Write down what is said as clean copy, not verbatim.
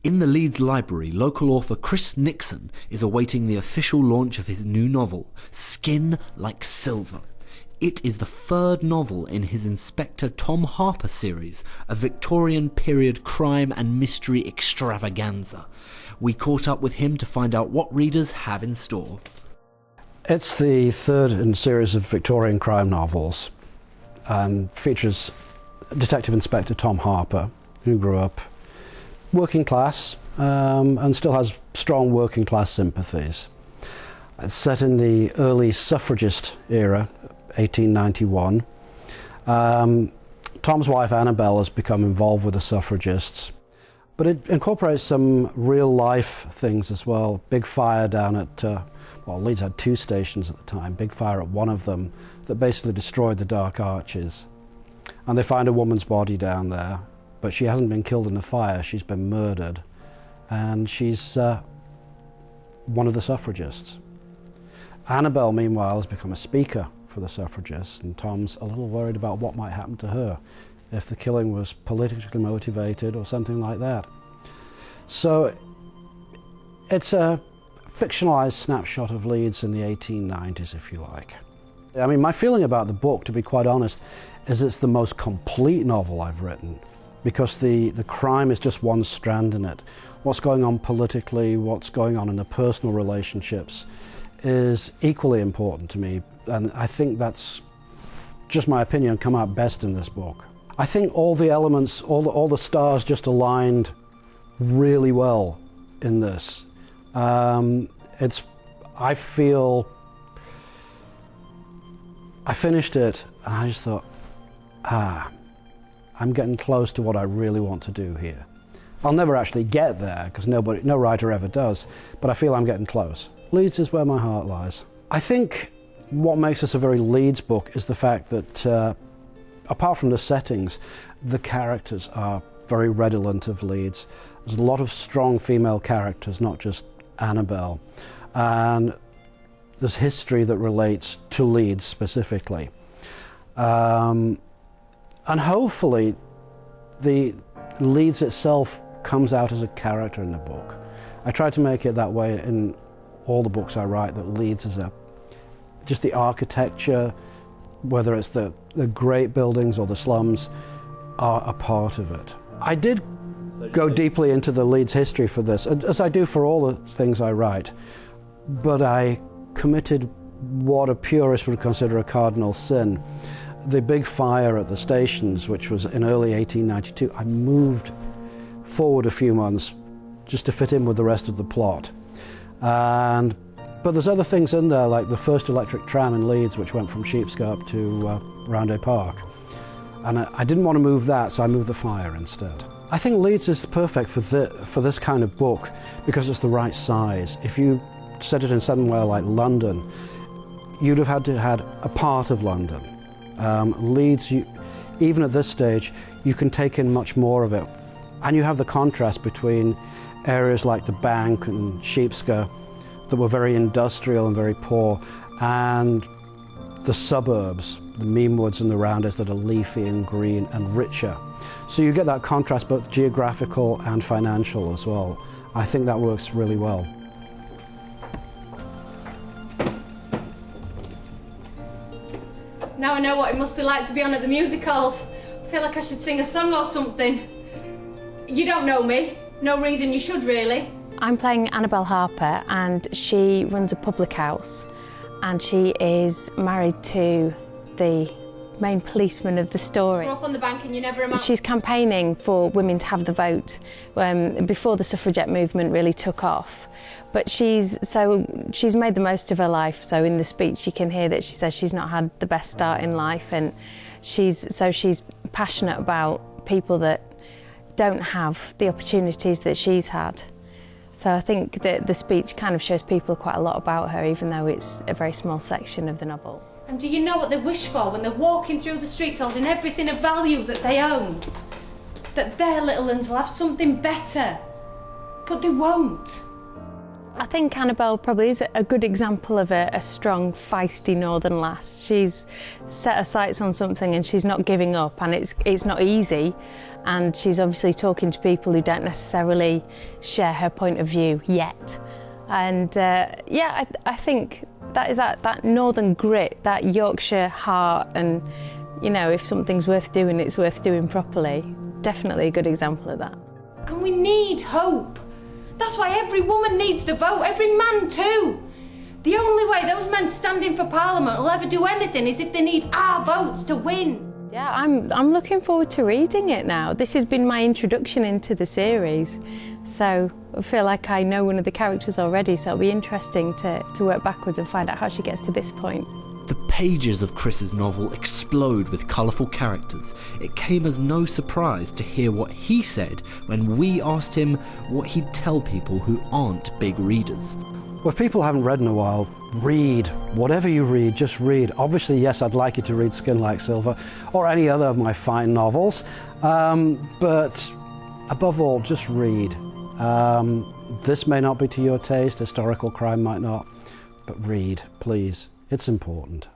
In the Leeds Library, local author Chris Nickson is awaiting the official launch of his new novel, Skin Like Sliver. It is the third novel in his Inspector Tom Harper series, a Victorian period crime and mystery extravaganza. We caught up with him to find out what readers have in store. It's the third in a series of Victorian crime novels and features Detective Inspector Tom Harper, who grew up working class and still has strong working class sympathies. It's set in the early suffragist era, 1891. Tom's wife Annabelle has become involved with the suffragists, but it incorporates some real life things as well. Big fire down at, Leeds had two stations at the time, big fire at one of them that basically destroyed the Dark Arches. And they find a woman's body down there, but she hasn't been killed in the fire, she's been murdered. And she's one of the suffragists. Annabelle, meanwhile, has become a speaker for the suffragists, and Tom's a little worried about what might happen to her if the killing was politically motivated or something like that. So it's a fictionalized snapshot of Leeds in the 1890s, if you like. I mean, my feeling about the book, to be quite honest, is it's the most complete novel I've written, because the crime is just one strand in it. What's going on politically, what's going on in the personal relationships is equally important to me, and I think that's, just my opinion, come out best in this book. I think all the elements, all the stars just aligned really well in this. I finished it and I just thought, I'm getting close to what I really want to do here. I'll never actually get there, because no writer ever does, but I feel I'm getting close. Leeds is where my heart lies. I think what makes this a very Leeds book is the fact that, apart from the settings, the characters are very redolent of Leeds. There's a lot of strong female characters, not just Annabelle. And there's history that relates to Leeds specifically. And hopefully the Leeds itself comes out as a character in the book. I try to make it that way in all the books I write, that Leeds is just the architecture, whether it's the great buildings or the slums, are a part of it. I did go deeply into the Leeds history for this, as I do for all the things I write, but I committed what a purist would consider a cardinal sin. The big fire at the stations, which was in early 1892, I moved forward a few months just to fit in with the rest of the plot. But there's other things in there, like the first electric tram in Leeds, which went from Sheepscot to Roundhay Park. And I didn't want to move that, so I moved the fire instead. I think Leeds is perfect for this kind of book because it's the right size. If you set it in somewhere like London, you'd have had to have a part of London. Leeds, even at this stage, you can take in much more of it. And you have the contrast between areas like the Bank and Sheepscot that were very industrial and very poor, and the suburbs, the Meanwoods and the Roundhays, that are leafy and green and richer. So you get that contrast, both geographical and financial as well. I think that works really well. Now I know what it must be like to be on at the music halls. I feel like I should sing a song or something. You don't know me. No reason you should, really. I'm playing Annabelle Harper, and she runs a public house, and she is married to the main policeman of the story. Grew up on the Bank and you never imagined. She's campaigning for women to have the vote before the suffragette movement really took off. But she's made the most of her life. So in the speech you can hear that she says she's not had the best start in life, and she's passionate about people that don't have the opportunities that she's had. So I think that the speech kind of shows people quite a lot about her, even though it's a very small section of the novel. And do you know what they wish for when they're walking through the streets holding everything of value that they own? That their little ones will have something better. But they won't. I think Annabelle probably is a good example of a strong, feisty northern lass. She's set her sights on something and she's not giving up, and it's not easy, and she's obviously talking to people who don't necessarily share her point of view yet. And I think that is that northern grit, that Yorkshire heart, and you know, if something's worth doing, it's worth doing properly. Definitely a good example of that. And we need hope. That's why every woman needs the vote, every man too. The only way those men standing for Parliament will ever do anything is if they need our votes to win. Yeah, I'm looking forward to reading it now. This has been my introduction into the series, so I feel like I know one of the characters already, so it'll be interesting to work backwards and find out how she gets to this point. The pages of Chris's novel explode with colourful characters. It came as no surprise to hear what he said when we asked him what he'd tell people who aren't big readers. Well, if people haven't read in a while, read. Whatever you read, just read. Obviously, yes, I'd like you to read Skin Like Sliver or any other of my fine novels, but above all, just read. This may not be to your taste, historical crime might not, but read, please. It's important.